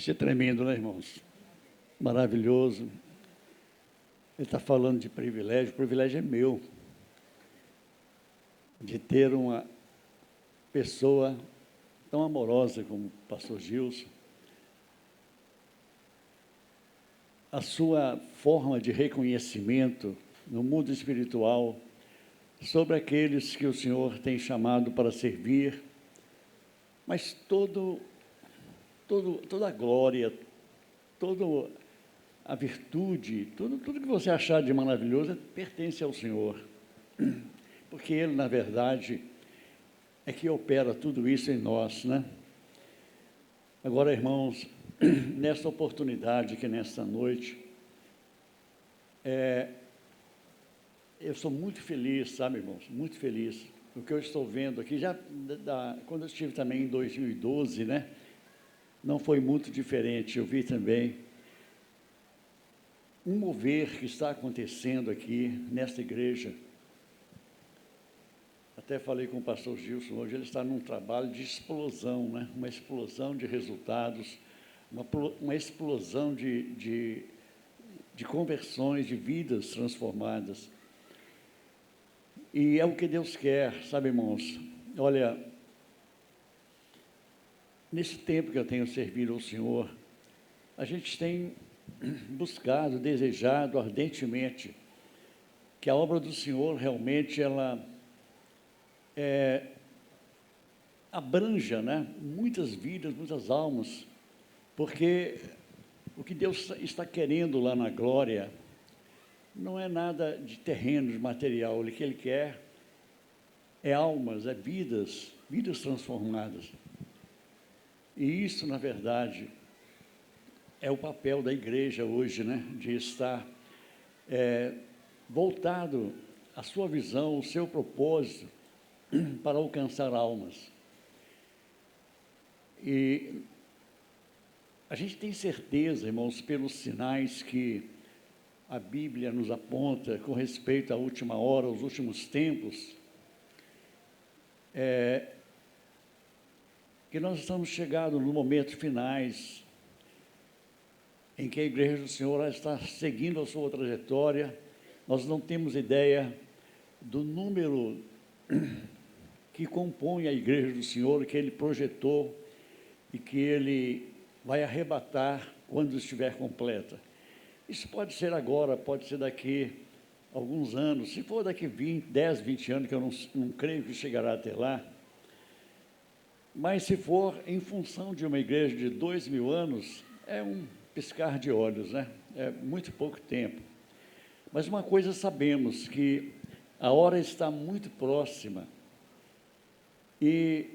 Isso é tremendo, né, irmãos? Maravilhoso. Ele está falando de privilégio. O privilégio é meu, de ter uma pessoa tão amorosa como o pastor Gilson. A sua forma de reconhecimento no mundo espiritual sobre aqueles que o Senhor tem chamado para servir, mas toda a glória, toda a virtude, tudo que você achar de maravilhoso pertence ao Senhor, porque Ele, na verdade, é que opera tudo isso em nós, né? Agora, irmãos, nesta oportunidade aqui nesta noite, eu sou muito feliz, sabe, irmãos? Muito feliz. O que eu estou vendo aqui, quando eu estive também em 2012, né? Não foi muito diferente. Eu vi também um mover que está acontecendo aqui nesta igreja. Até falei com o pastor Gilson hoje, ele está num trabalho de explosão, né? Uma explosão de resultados, uma explosão de conversões, de vidas transformadas. E é o que Deus quer, sabe, irmãos? Olha, nesse tempo que eu tenho servido ao Senhor, a gente tem buscado, desejado ardentemente que a obra do Senhor realmente ela abranja, né, muitas vidas, muitas almas, porque o que Deus está querendo lá na glória não é nada de terreno, de material. O que Ele quer é almas, é vidas transformadas. E isso, na verdade, é o papel da igreja hoje, né? De estar voltado à sua visão, ao seu propósito, para alcançar almas. E a gente tem certeza, irmãos, pelos sinais que a Bíblia nos aponta com respeito à última hora, aos últimos tempos, que nós estamos chegando no momento finais em que a Igreja do Senhor está seguindo a sua trajetória. Nós não temos ideia do número que compõe a Igreja do Senhor, que Ele projetou e que Ele vai arrebatar quando estiver completa. Isso pode ser agora, pode ser daqui a alguns anos. Se for daqui 10, 20 anos, que eu não creio que chegará até lá, mas se for em função de uma igreja de 2000 anos, é um piscar de olhos, né? É muito pouco tempo. Mas uma coisa sabemos, que a hora está muito próxima. E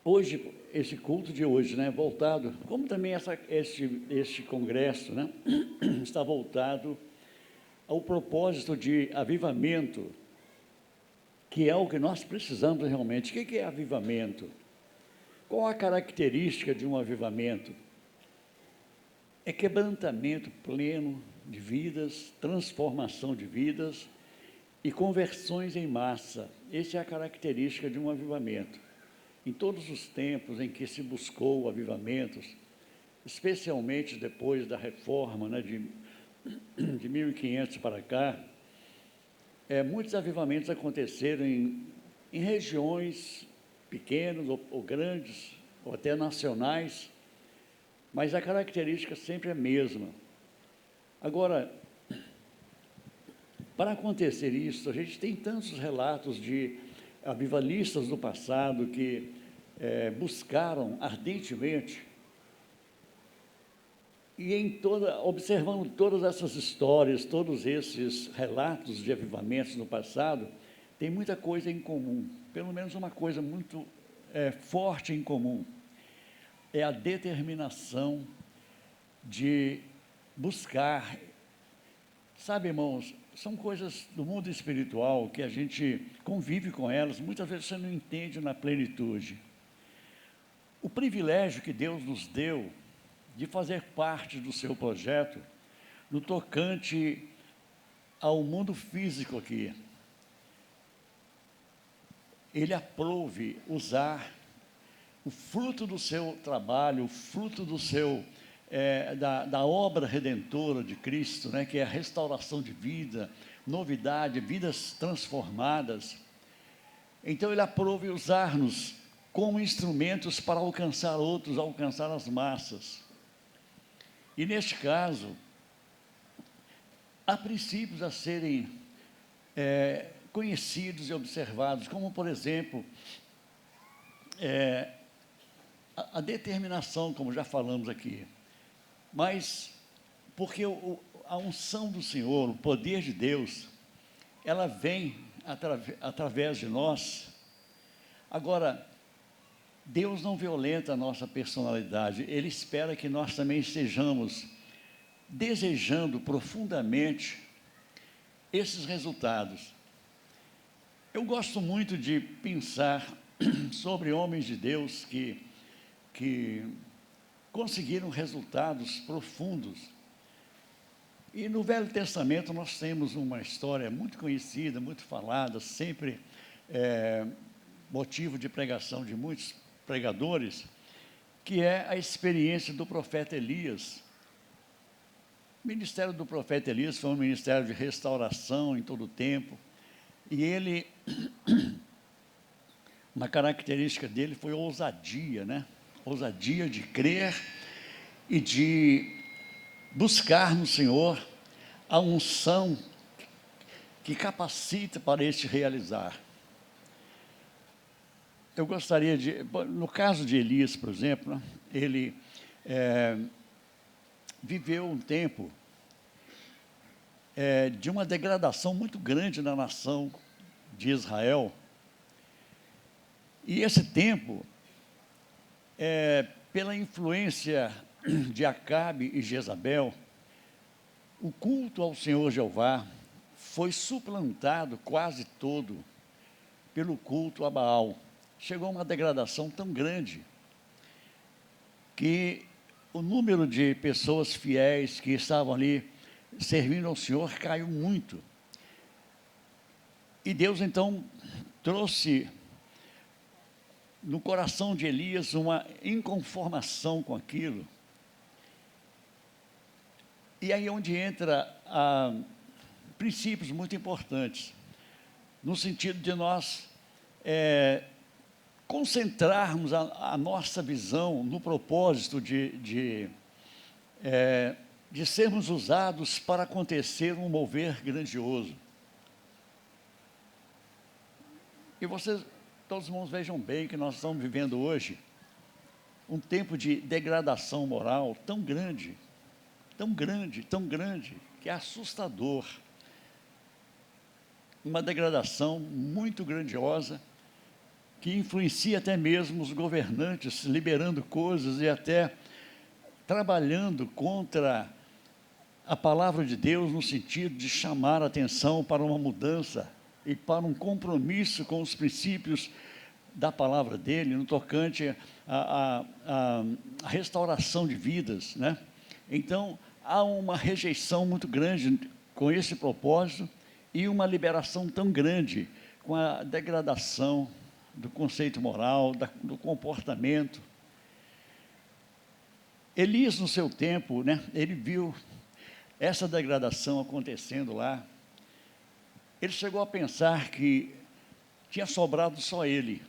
hoje, esse culto de hoje, né, voltado, como também este congresso, né, está voltado ao propósito de avivamento, que é o que nós precisamos realmente. O que é avivamento? Qual a característica de um avivamento? É quebrantamento pleno de vidas, transformação de vidas e conversões em massa. Essa é a característica de um avivamento. Em todos os tempos em que se buscou avivamentos, especialmente depois da reforma, né, de 1500 para cá, muitos avivamentos aconteceram em regiões pequenas ou grandes, ou até nacionais, mas a característica sempre é a mesma. Agora, para acontecer isso, a gente tem tantos relatos de avivalistas do passado que buscaram ardentemente, e observando todas essas histórias, todos esses relatos de avivamentos no passado, tem muita coisa em comum, pelo menos uma coisa muito forte em comum, é a determinação de buscar. Sabe, irmãos, são coisas do mundo espiritual que a gente convive com elas, muitas vezes você não entende na plenitude. O privilégio que Deus nos deu de fazer parte do seu projeto no tocante ao mundo físico aqui. Ele aprove usar o fruto do seu trabalho, o fruto do seu, da obra redentora de Cristo, né, que é a restauração de vida, novidade, vidas transformadas. Então, Ele aprove usar-nos como instrumentos para alcançar outros, alcançar as massas. E, neste caso, há princípios a serem conhecidos e observados, como, por exemplo, a determinação, como já falamos aqui, mas porque a unção do Senhor, o poder de Deus, ela vem através de nós. Agora, Deus não violenta a nossa personalidade, Ele espera que nós também estejamos desejando profundamente esses resultados. Eu gosto muito de pensar sobre homens de Deus que conseguiram resultados profundos. E no Velho Testamento nós temos uma história muito conhecida, muito falada, sempre motivo de pregação de muitos pregadores, que é a experiência do profeta Elias. O ministério do profeta Elias foi um ministério de restauração em todo o tempo, e ele, uma característica dele foi ousadia, né? Ousadia de crer e de buscar no Senhor a unção que capacita para este realizar. Eu gostaria de, no caso de Elias, por exemplo, ele viveu um tempo de uma degradação muito grande na nação de Israel. E esse tempo, pela influência de Acabe e Jezabel, o culto ao Senhor Jeová foi suplantado quase todo pelo culto a Baal. Chegou a uma degradação tão grande que o número de pessoas fiéis que estavam ali servindo ao Senhor caiu muito. E Deus, então, trouxe no coração de Elias uma inconformação com aquilo. E aí é onde entra princípios muito importantes, no sentido de nós concentrarmos a nossa visão no propósito de sermos usados para acontecer um mover grandioso. E vocês, todos os irmãos, vejam bem que nós estamos vivendo hoje um tempo de degradação moral tão grande, que é assustador. Uma degradação muito grandiosa, que influencia até mesmo os governantes, liberando coisas e até trabalhando contra a palavra de Deus, no sentido de chamar a atenção para uma mudança e para um compromisso com os princípios da palavra dele, no tocante à restauração de vidas, né? Então, há uma rejeição muito grande com esse propósito e uma liberação tão grande com a degradação do conceito moral, do comportamento. Elias, no seu tempo, né, ele viu essa degradação acontecendo lá. Ele chegou a pensar que tinha sobrado só ele.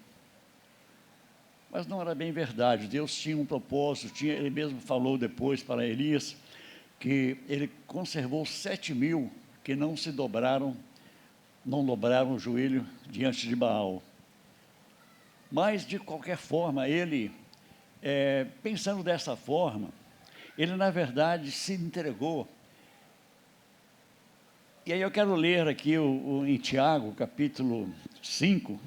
Mas não era bem verdade. Deus tinha um propósito, ele mesmo falou depois para Elias que ele conservou 7.000 que não dobraram o joelho diante de Baal. Mas, de qualquer forma, ele, pensando dessa forma, ele, na verdade, se entregou. E aí eu quero ler aqui em Tiago, capítulo 5.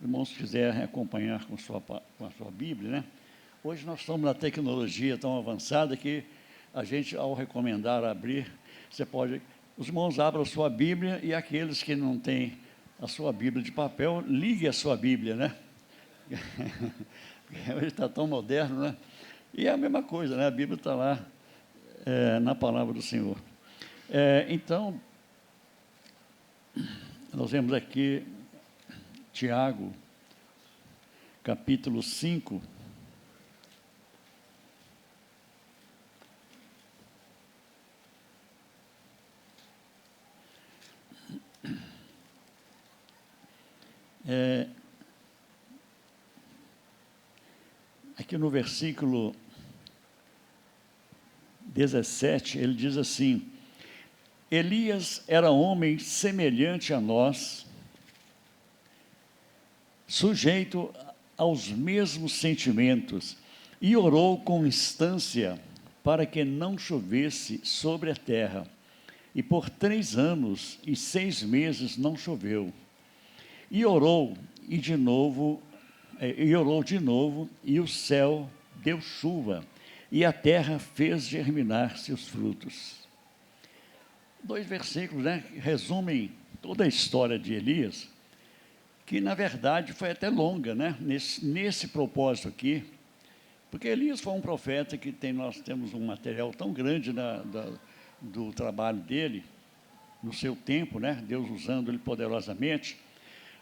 Irmãos, se quiserem acompanhar com a sua Bíblia, né? Hoje nós estamos na tecnologia tão avançada que a gente, ao recomendar abrir, você pode... Os irmãos abram a sua Bíblia e aqueles que não têm a sua Bíblia de papel, ligue a sua Bíblia, né? Hoje está tão moderno, né? E é a mesma coisa, né? A Bíblia está lá na palavra do Senhor. Então, nós vemos aqui Tiago, capítulo 5. Aqui no versículo 17, ele diz assim: Elias era homem semelhante a nós, sujeito aos mesmos sentimentos, e orou com instância para que não chovesse sobre a terra. E por 3 anos e 6 meses não choveu. E orou de novo, e o céu deu chuva, e a terra fez germinar seus frutos. 2 versículos, né, resumem toda a história de Elias, que na verdade foi até longa, né, nesse propósito aqui, porque Elias foi um profeta que nós temos um material tão grande do trabalho dele, no seu tempo, né, Deus usando ele poderosamente,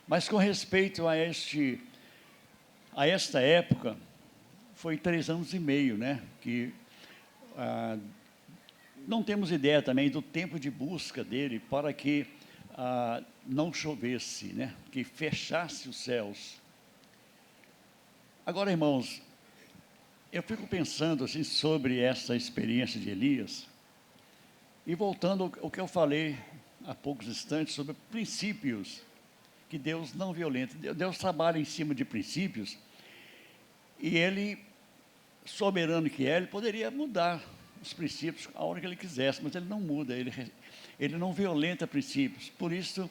mas com respeito a esta época, foi 3 anos e meio, né, que não temos ideia também do tempo de busca dele para que não chovesse, né, que fechasse os céus. Agora, irmãos, eu fico pensando assim sobre essa experiência de Elias, e voltando ao que eu falei há poucos instantes sobre princípios, que Deus não violenta. Deus trabalha em cima de princípios, e Ele, soberano que é, Ele poderia mudar os princípios a hora que Ele quisesse, mas Ele não muda, Ele não violenta princípios. Por isso,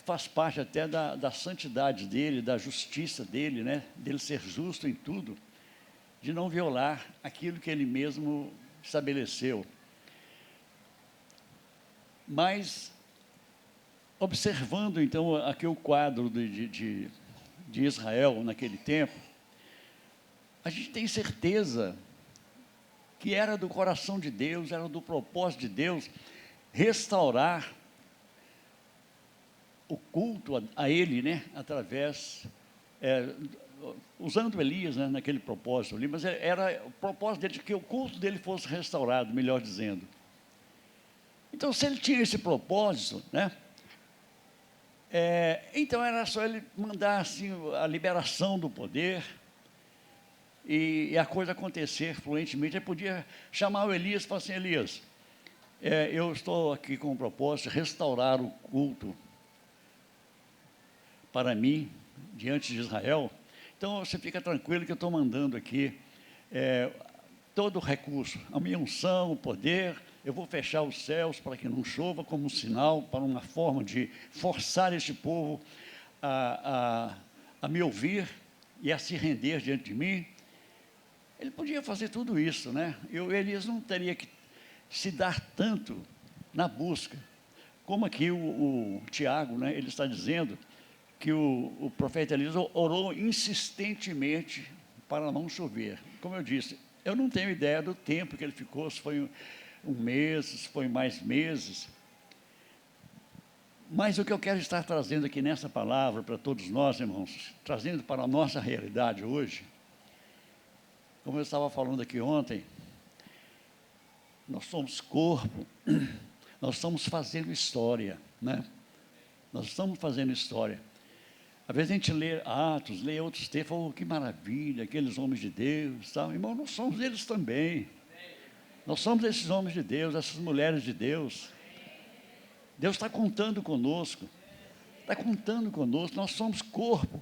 faz parte até da santidade dEle, da justiça dEle, né? Dele ser justo em tudo, de não violar aquilo que Ele mesmo estabeleceu. Mas, observando então aqui o quadro de Israel naquele tempo, a gente tem certeza que era do coração de Deus, era do propósito de Deus, restaurar o culto a Ele, né, através, usando Elias, né, naquele propósito ali, mas era o propósito dele, de que o culto dele fosse restaurado, melhor dizendo. Então, se ele tinha esse propósito, né, então era só ele mandar assim, a liberação do poder, e a coisa acontecer fluentemente. Ele podia chamar o Elias e falar assim: Elias, eu estou aqui com o propósito de restaurar o culto para mim, diante de Israel. Então você fica tranquilo que eu estou mandando aqui todo o recurso, a minha unção, o poder. Eu vou fechar os céus para que não chova, como um sinal, para uma forma de forçar este povo a me ouvir e a se render diante de mim. Ele podia fazer tudo isso, né? Elias não teria que se dar tanto na busca. Como aqui o Tiago, né, ele está dizendo que o profeta Elias orou insistentemente para não chover. Como eu disse, eu não tenho ideia do tempo que ele ficou, se foi um mês, se foi mais meses. Mas o que eu quero estar trazendo aqui nessa palavra para todos nós, irmãos, trazendo para a nossa realidade hoje, como eu estava falando aqui ontem, nós somos corpo, nós estamos fazendo história, né? Nós estamos fazendo história. Às vezes a gente lê Atos, lê outros textos, fala: oh, que maravilha, aqueles homens de Deus, tal. Irmão, nós somos eles também. Nós somos esses homens de Deus, essas mulheres de Deus. Deus está contando conosco, nós somos corpo,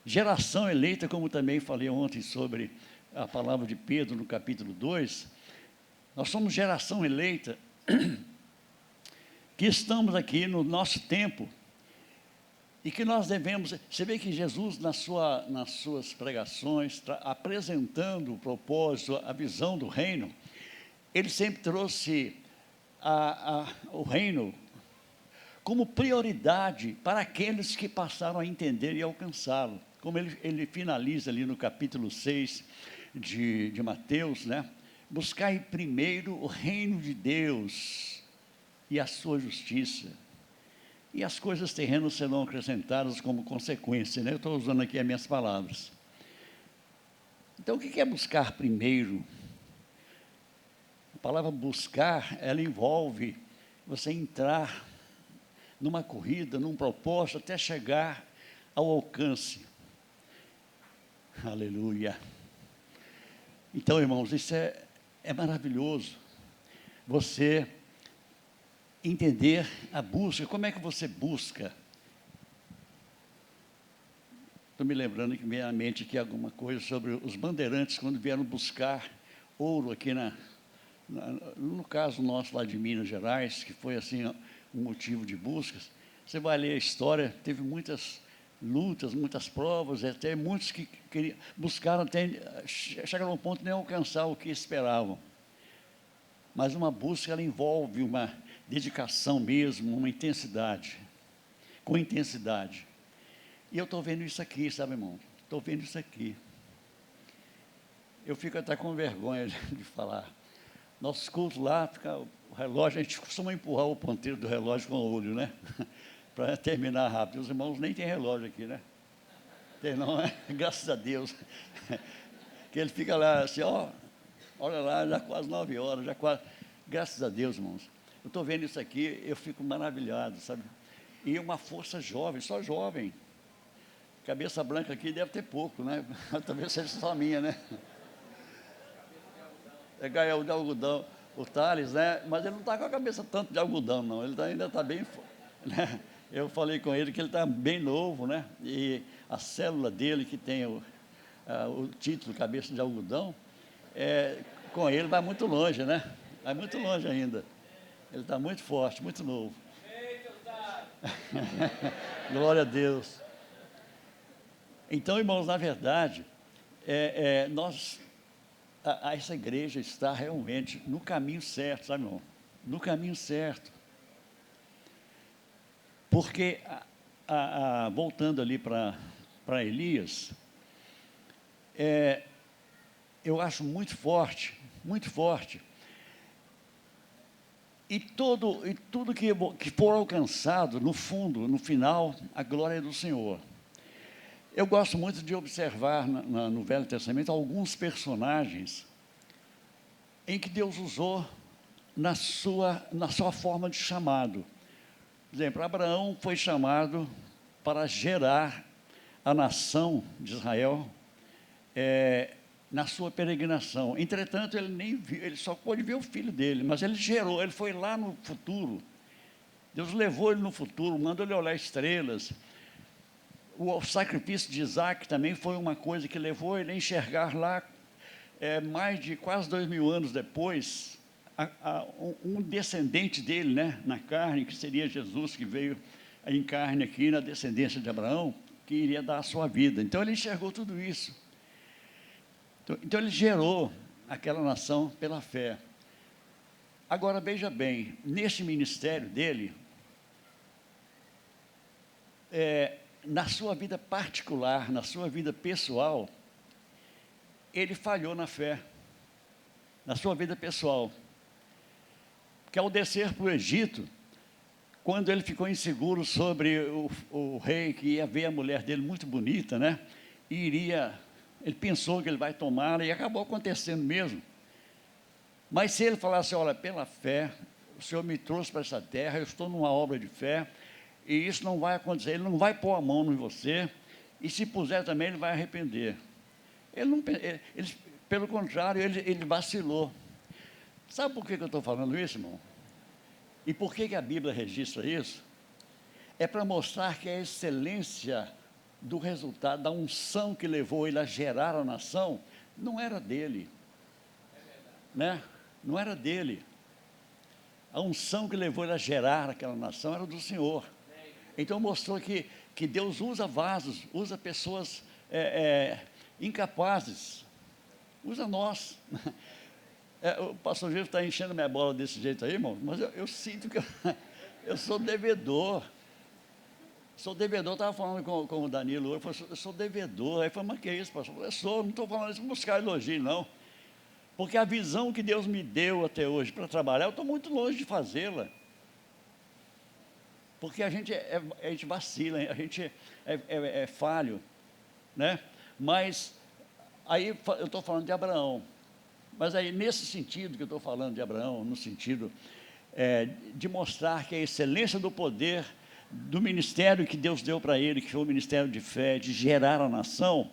geração eleita, como também falei ontem sobre a palavra de Pedro no capítulo 2, nós somos geração eleita, que estamos aqui no nosso tempo, e que nós devemos, você vê que Jesus nas suas pregações, apresentando o propósito, a visão do reino, ele sempre trouxe o reino como prioridade para aqueles que passaram a entender e alcançá-lo. Como ele finaliza ali no capítulo 6 de Mateus, né? Buscai primeiro o reino de Deus e a sua justiça, e as coisas terrenas serão acrescentadas como consequência, né? Eu estou usando aqui as minhas palavras. Então, o que é buscar primeiro? A palavra buscar, ela envolve você entrar numa corrida, num propósito, até chegar ao alcance. Aleluia. Então, irmãos, isso é maravilhoso. Você entender a busca. Como é que você busca? Estou me lembrando que me veio à mente aqui alguma coisa sobre os bandeirantes, quando vieram buscar ouro aqui no caso nosso lá de Minas Gerais, que foi assim um motivo de buscas. Você vai ler a história, teve muitas lutas, muitas provas, até muitos que buscaram até chegaram ao ponto de nem alcançar o que esperavam. Mas uma busca, ela envolve uma dedicação mesmo, uma intensidade, com intensidade. E eu estou vendo isso aqui, sabe, irmão? Estou vendo isso aqui. Eu fico até com vergonha de falar. Nossos cultos lá, fica o relógio, a gente costuma empurrar o ponteiro do relógio com o olho, né? Para terminar rápido. Os irmãos nem têm relógio aqui, né? Tem não, é? Graças a Deus. Que ele fica lá assim, ó, olha lá, já quase 9 horas, já quase. Graças a Deus, irmãos. Eu estou vendo isso aqui, eu fico maravilhado, sabe? E uma força jovem, só jovem. Cabeça branca aqui deve ter pouco, né? Talvez seja só minha, né? É Gael de algodão, o Thales, né? Mas ele não está com a cabeça tanto de algodão, não. Ele ainda está bem, né? Eu falei com ele que ele está bem novo, né? E a célula dele, que tem o título Cabeça de Algodão, com ele vai muito longe, né? Vai muito longe ainda. Ele está muito forte, muito novo. Glória a Deus. Então, irmãos, na verdade, essa igreja está realmente no caminho certo, sabe, irmão? No caminho certo. Porque, voltando ali para Elias, eu acho muito forte, muito forte. E tudo que for alcançado, no fundo, no final, a glória é do Senhor. Eu gosto muito de observar no Velho Testamento alguns personagens em que Deus usou na sua forma de chamado. Por exemplo, Abraão foi chamado para gerar a nação de Israel na sua peregrinação. Entretanto, ele nem viu, ele só pôde ver o filho dele, mas ele gerou, ele foi lá no futuro. Deus levou ele no futuro, mandou ele olhar estrelas. O sacrifício de Isaac também foi uma coisa que levou ele a enxergar lá, mais de quase 2000 anos depois, um descendente dele, né, na carne, que seria Jesus, que veio em carne aqui, na descendência de Abraão, que iria dar a sua vida. Então, ele enxergou tudo isso. Então, ele gerou aquela nação pela fé. Agora, veja bem, nesse ministério dele, na sua vida particular, na sua vida pessoal, ele falhou na fé, na sua vida pessoal. Porque ao descer para o Egito, quando ele ficou inseguro sobre o rei, que ia ver a mulher dele muito bonita, né? Ele pensou que ele vai tomar, e acabou acontecendo mesmo. Mas se ele falasse, olha, pela fé, o Senhor me trouxe para essa terra, eu estou numa obra de fé, e isso não vai acontecer, ele não vai pôr a mão em você, e se puser também, ele vai arrepender. Pelo contrário, ele vacilou. Sabe por que eu estou falando isso, irmão? E por que a Bíblia registra isso? É para mostrar que a excelência do resultado, da unção que levou ele a gerar a nação, não era dele. Né? Não era dele. A unção que levou ele a gerar aquela nação era do Senhor. Então mostrou que Deus usa vasos, usa pessoas incapazes, usa nós. O pastor Gil está enchendo minha bola desse jeito aí, irmão, mas eu sinto que eu sou devedor. Sou devedor, estava falando com o Danilo, eu sou devedor. Aí ele falou, mas que é isso, pastor? Não estou falando isso para buscar elogio, não. Porque a visão que Deus me deu até hoje para trabalhar, eu estou muito longe de fazê-la. porque a gente vacila, a gente é falho, né? Mas aí eu estou falando de Abraão, mas aí nesse sentido que eu estou falando de Abraão, no sentido de mostrar que a excelência do poder do ministério que Deus deu para ele, que foi o ministério de fé, de gerar a nação,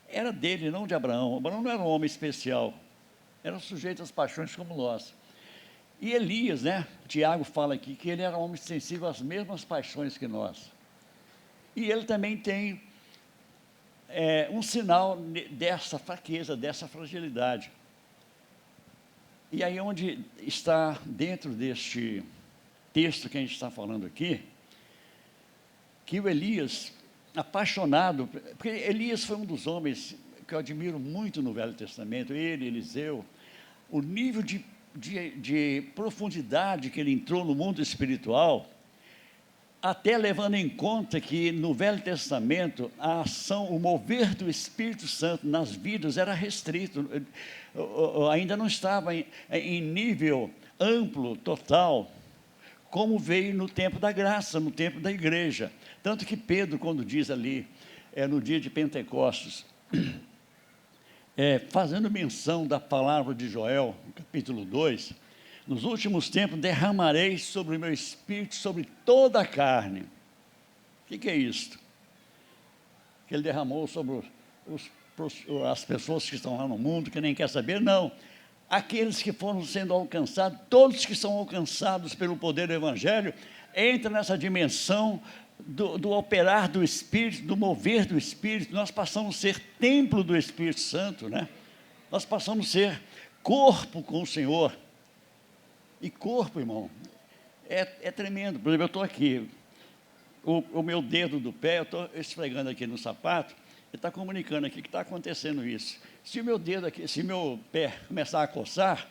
era dele, não de Abraão. Abraão não era um homem especial, era sujeito às paixões como nós. E Elias, né? Tiago fala aqui que ele era um homem sensível às mesmas paixões que nós. E ele também tem um sinal dessa fraqueza, dessa fragilidade. E aí onde está, dentro deste texto que a gente está falando aqui, que o Elias, apaixonado, porque Elias foi um dos homens que eu admiro muito no Velho Testamento, ele, Eliseu, o nível de profundidade que ele entrou no mundo espiritual, até levando em conta que no Velho Testamento a ação, o mover do Espírito Santo nas vidas era restrito, ainda não estava em nível amplo, total, como veio no tempo da graça, no tempo da igreja. Tanto que Pedro, quando diz ali, no dia de Pentecostes, fazendo menção da palavra de Joel, no capítulo 2, nos últimos tempos derramarei sobre o meu espírito, sobre toda a carne. O que é isto? Que ele derramou sobre as pessoas que estão lá no mundo, que nem quer saber? Não. Aqueles que foram sendo alcançados, todos que são alcançados pelo poder do Evangelho, entram nessa dimensão do operar do Espírito, do mover do Espírito. Nós passamos a ser templo do Espírito Santo, né? Nós passamos a ser corpo com o Senhor. E corpo, irmão, é tremendo. Por exemplo, eu estou aqui, o meu dedo do pé, eu estou esfregando aqui no sapato, ele está comunicando aqui que está acontecendo isso. Se o meu dedo aqui, se meu pé começar a coçar,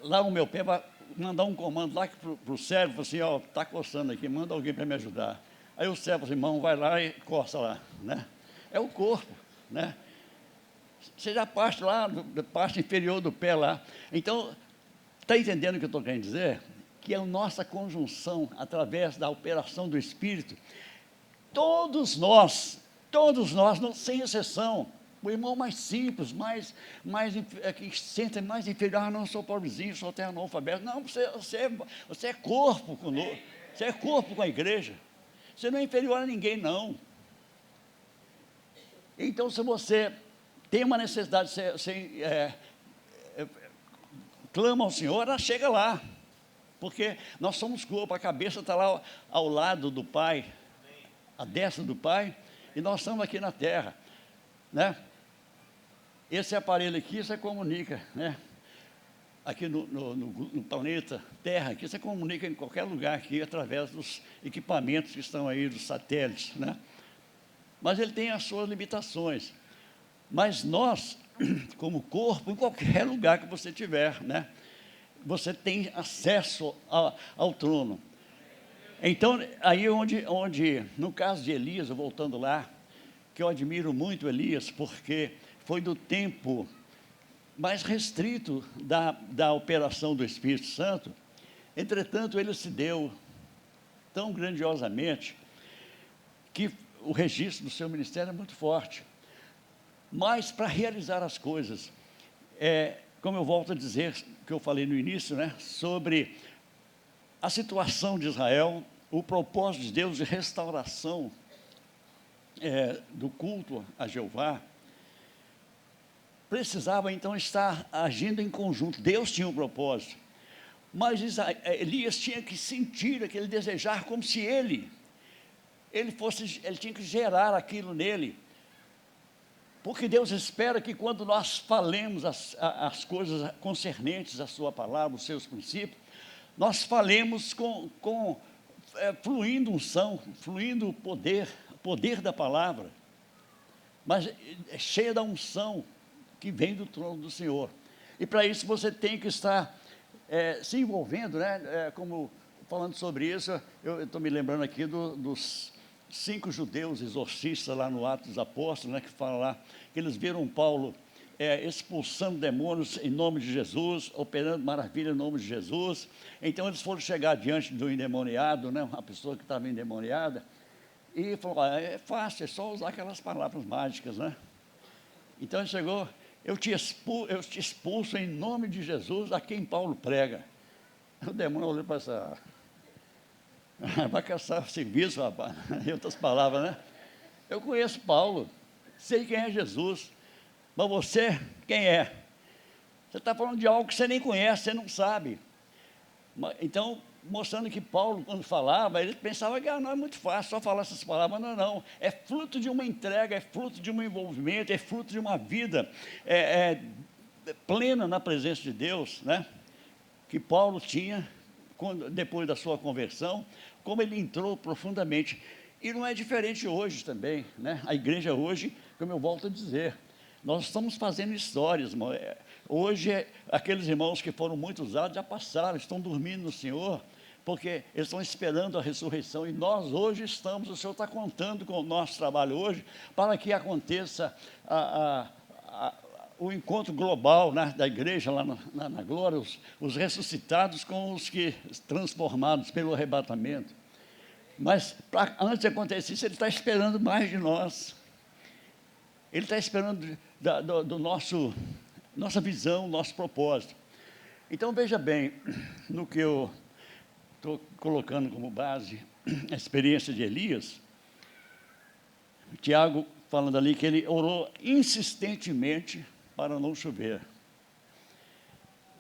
lá o meu pé vai mandar um comando lá para o cérebro, assim, ó, está coçando aqui, manda alguém para me ajudar. Aí o cérebro assim, irmão, vai lá e coça lá, né? É o corpo, né? Seja a parte lá, da parte inferior do pé lá. Então, está entendendo o que eu estou querendo dizer? Que a nossa conjunção, através da operação do Espírito, todos nós, não, sem exceção, o irmão mais simples, que se sente mais inferior, não, sou pobrezinho, sou até analfabeto. Não, você é corpo conosco, você é corpo com a igreja, você não é inferior a ninguém, não. Então, se você tem uma necessidade, clama ao Senhor, ela chega lá, porque nós somos corpo, a cabeça está lá ao lado do Pai, à destra do Pai, e nós estamos aqui na terra, né? Esse aparelho aqui, você comunica, né? Aqui no planeta Terra, aqui você comunica em qualquer lugar aqui, através dos equipamentos que estão aí, dos satélites, né? Mas ele tem as suas limitações. Mas nós, como corpo, em qualquer lugar que você tiver, né? Você tem acesso ao trono. Então, aí onde, no caso de Elias, voltando lá, que eu admiro muito Elias, porque foi do tempo mais restrito da operação do Espírito Santo, entretanto, ele se deu tão grandiosamente que o registro do seu ministério é muito forte. Mas, para realizar as coisas, como eu volto a dizer, que eu falei no início, né, sobre a situação de Israel, o propósito de Deus de restauração do culto a Jeová, precisava então estar agindo em conjunto. Deus tinha um propósito, mas Elias tinha que sentir aquele desejar, como se ele tinha que gerar aquilo nele, porque Deus espera que quando nós falemos as coisas concernentes à sua palavra, os seus princípios, nós falemos fluindo unção, fluindo poder da palavra, mas cheia da unção que vem do trono do Senhor. E para isso você tem que estar se envolvendo, né? Como falando sobre isso, eu estou me lembrando aqui dos 5 judeus exorcistas lá no Atos dos Apóstolos, né, que fala lá, que eles viram Paulo expulsando demônios em nome de Jesus, operando maravilha em nome de Jesus. Então eles foram chegar diante do endemoniado, né, uma pessoa que estava endemoniada, e falou: é fácil, é só usar aquelas palavras mágicas, né? Então ele chegou: eu te expulso em nome de Jesus, a quem Paulo prega. O demônio olhou para essa... vai caçar serviço, rapaz. Em outras palavras, né? Eu conheço Paulo, sei quem é Jesus, mas você, quem é? Você está falando de algo que você nem conhece, você não sabe. Então, mostrando que Paulo, quando falava, ele pensava que não é muito fácil só falar essas palavras. Não, não. É fruto de uma entrega, é fruto de um envolvimento, é fruto de uma vida plena na presença de Deus, né? Que Paulo tinha depois da sua conversão, como ele entrou profundamente. E não é diferente hoje também, né? A igreja hoje, como eu volto a dizer, nós estamos fazendo histórias, irmão. Hoje, aqueles irmãos que foram muito usados já passaram, estão dormindo no Senhor, porque eles estão esperando a ressurreição, e nós hoje estamos, o Senhor está contando com o nosso trabalho hoje, para que aconteça o encontro global, né, da igreja lá na glória, os ressuscitados com os que transformados pelo arrebatamento. Mas antes de acontecer isso, Ele está esperando mais de nós. Ele está esperando do nossa visão, nosso propósito. Então, veja bem, no que eu estou colocando como base a experiência de Elias, Tiago falando ali que ele orou insistentemente para não chover.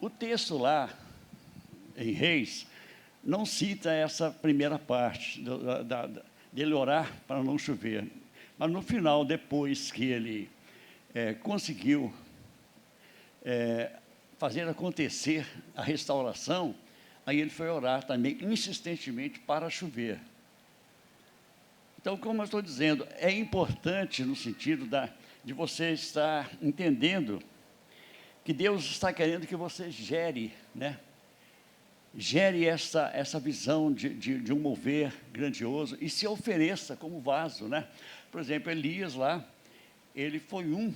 O texto lá, em Reis, não cita essa primeira parte, dele orar para não chover. Mas no final, depois que ele conseguiu fazer acontecer a restauração, aí ele foi orar também insistentemente para chover. Então, como eu estou dizendo, é importante no sentido de você estar entendendo que Deus está querendo que você gere, né? Gere essa visão de um mover grandioso e se ofereça como vaso, né? Por exemplo, Elias lá, ele foi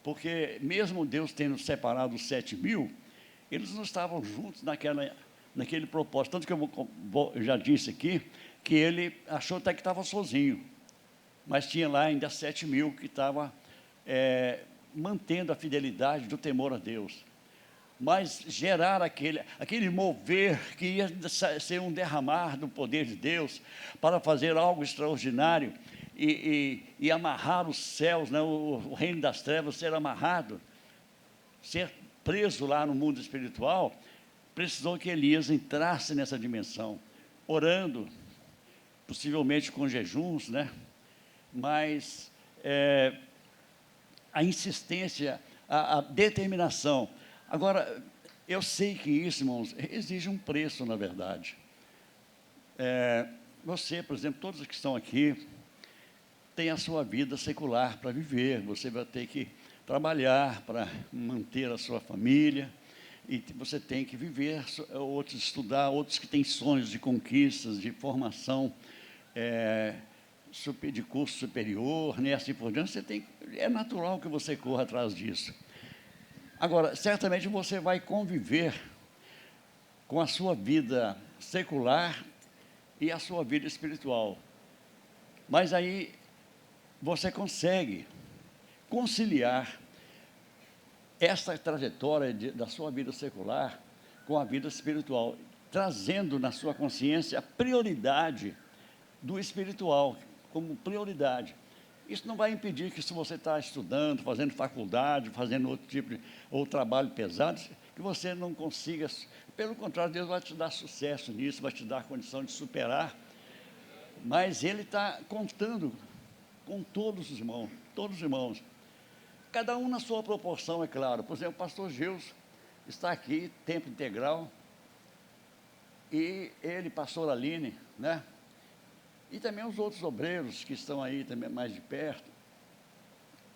porque mesmo Deus tendo separado os 7.000, eles não estavam juntos naquele propósito. Tanto que eu já disse aqui, que ele achou até que estava sozinho, mas tinha lá ainda 7.000 que estavam mantendo a fidelidade do temor a Deus. Mas gerar aquele mover que ia ser um derramar do poder de Deus para fazer algo extraordinário e amarrar os céus, né, o reino das trevas ser amarrado, ser preso lá no mundo espiritual, precisou que Elias entrasse nessa dimensão, orando, possivelmente com jejuns, né? Mas a insistência, a determinação. Agora, eu sei que isso, irmãos, exige um preço, na verdade. Você, por exemplo, todos que estão aqui, tem a sua vida secular para viver, você vai ter que trabalhar para manter a sua família, e você tem que viver, outros estudar, outros que têm sonhos de conquistas, de formação, de curso superior, né, assim por diante. É natural que você corra atrás disso. Agora, certamente você vai conviver com a sua vida secular e a sua vida espiritual, mas aí você consegue conciliar essa trajetória da sua vida secular com a vida espiritual, trazendo na sua consciência a prioridade do espiritual como prioridade. Isso não vai impedir que, se você está estudando, fazendo faculdade, fazendo outro trabalho pesado, que você não consiga. Pelo contrário, Deus vai te dar sucesso nisso, vai te dar a condição de superar. Mas Ele está contando com todos os irmãos, cada um na sua proporção, é claro. Por exemplo, o pastor Gilson está aqui, tempo integral, e ele, pastor Aline, né? E também os outros obreiros que estão aí também mais de perto,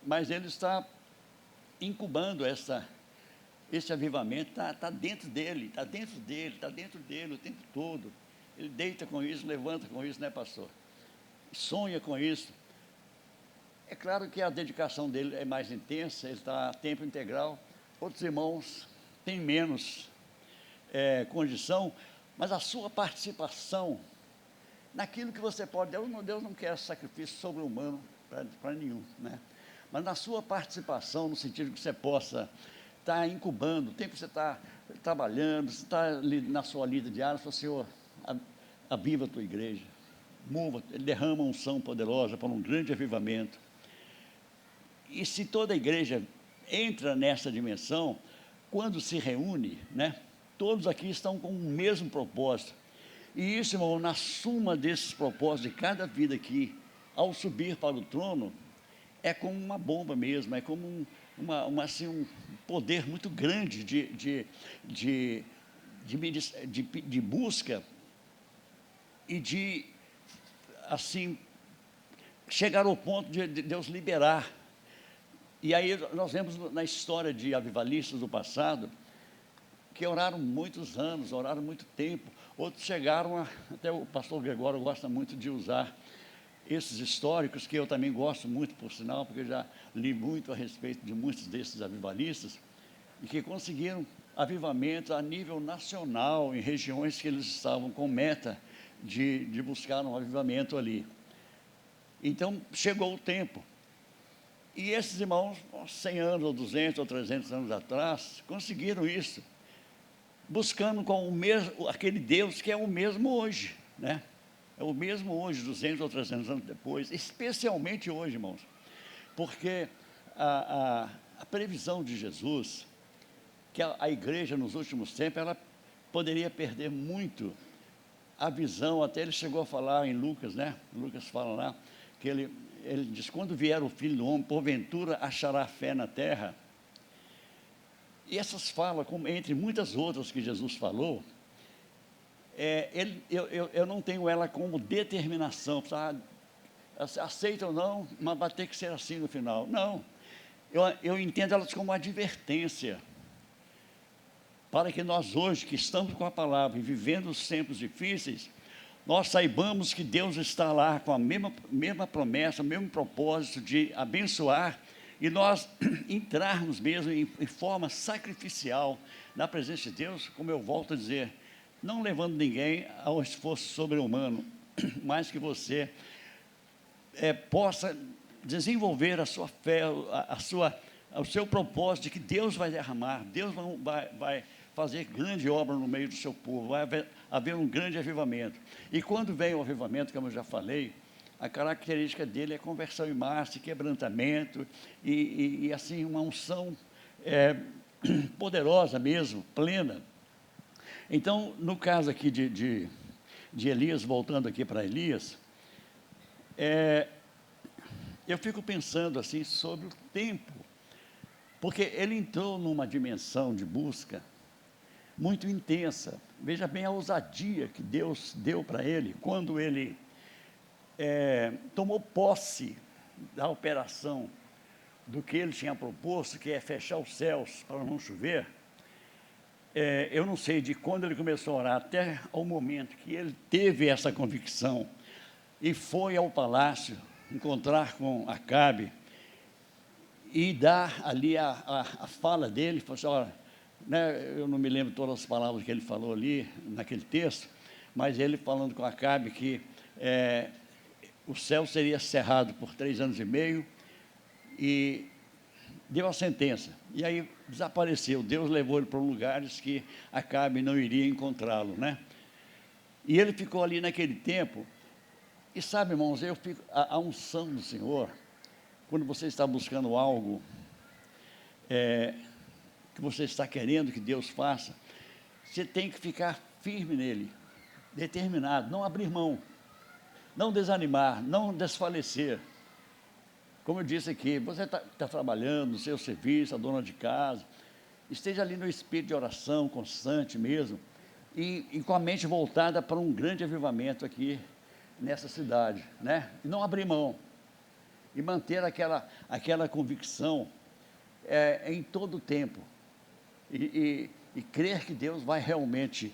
mas ele está incubando esse avivamento, está dentro dele o tempo todo. Ele deita com isso, levanta com isso, né, pastor? Sonha com isso. É claro que a dedicação dele é mais intensa, ele está a tempo integral, outros irmãos têm menos condição, mas a sua participação naquilo que você pode, Deus não quer sacrifício sobre-humano para nenhum, né? Mas na sua participação, no sentido que você possa estar incubando, o tempo que você está trabalhando, você está na sua lida diária, fala, Senhor, aviva a tua igreja, mova, ele derrama uma unção poderosa para um grande avivamento. E se toda a igreja entra nessa dimensão, quando se reúne, né, todos aqui estão com o mesmo propósito. E isso, irmão, na suma desses propósitos de cada vida aqui, ao subir para o trono, é como uma bomba mesmo, é como assim, um poder muito grande de busca e de, assim, chegar ao ponto de Deus liberar. E aí nós vemos na história de avivalistas do passado, que oraram muitos anos, oraram muito tempo, outros chegaram até o pastor Gregório gosta muito de usar esses históricos, que eu também gosto muito, por sinal, porque eu já li muito a respeito de muitos desses avivalistas, e que conseguiram avivamento a nível nacional, em regiões que eles estavam com meta de buscar um avivamento ali. Então, chegou o tempo. E esses irmãos, 100 anos, ou 200, ou 300 anos atrás, conseguiram isso, buscando com aquele Deus que é o mesmo hoje, né? É o mesmo hoje, 200 ou 300 anos depois, especialmente hoje, irmãos, porque a previsão de Jesus, que a igreja nos últimos tempos, ela poderia perder muito a visão, até ele chegou a falar em Lucas, né? Lucas fala lá, que ele diz, quando vier o Filho do Homem, porventura achará fé na terra. E essas falas, como entre muitas outras que Jesus falou, eu não tenho ela como determinação, aceita ou não, mas vai ter que ser assim no final. Não, eu entendo elas como advertência, para que nós hoje, que estamos com a palavra e vivendo os tempos difíceis, nós saibamos que Deus está lá com a mesma promessa, o mesmo propósito de abençoar, e nós entrarmos mesmo em forma sacrificial na presença de Deus, como eu volto a dizer, não levando ninguém ao esforço sobre-humano, mas que você possa desenvolver a sua fé, o seu propósito de que Deus vai derramar, Deus vai fazer grande obra no meio do seu povo, vai haver um grande avivamento. E quando vem o avivamento, como eu já falei, a característica dele é conversão em massa, quebrantamento, e assim, uma unção poderosa mesmo, plena. Então, no caso aqui de Elias, voltando aqui para Elias, eu fico pensando assim sobre o tempo, porque ele entrou numa dimensão de busca muito intensa. Veja bem a ousadia que Deus deu para ele, quando ele tomou posse da operação do que ele tinha proposto, que é fechar os céus para não chover. Eu não sei de quando ele começou a orar até o momento que ele teve essa convicção e foi ao palácio encontrar com Acabe e dar ali a fala dele, falou assim, olha, né, eu não me lembro todas as palavras que ele falou ali naquele texto, mas ele falando com Acabe que o céu seria cerrado por 3 anos e meio, e deu a sentença, e aí desapareceu. Deus levou ele para lugares que Acabe não iria encontrá-lo, né? E ele ficou ali naquele tempo, e sabe, irmãos, a unção do Senhor, quando você está buscando algo que você está querendo que Deus faça, você tem que ficar firme nele, determinado, não abrir mão, não desanimar, não desfalecer. Como eu disse aqui, você está trabalhando no seu serviço, a dona de casa, esteja ali no espírito de oração constante mesmo, e com a mente voltada para um grande avivamento aqui nessa cidade, né? E não abrir mão, e manter aquela convicção em todo o tempo, e crer que Deus vai realmente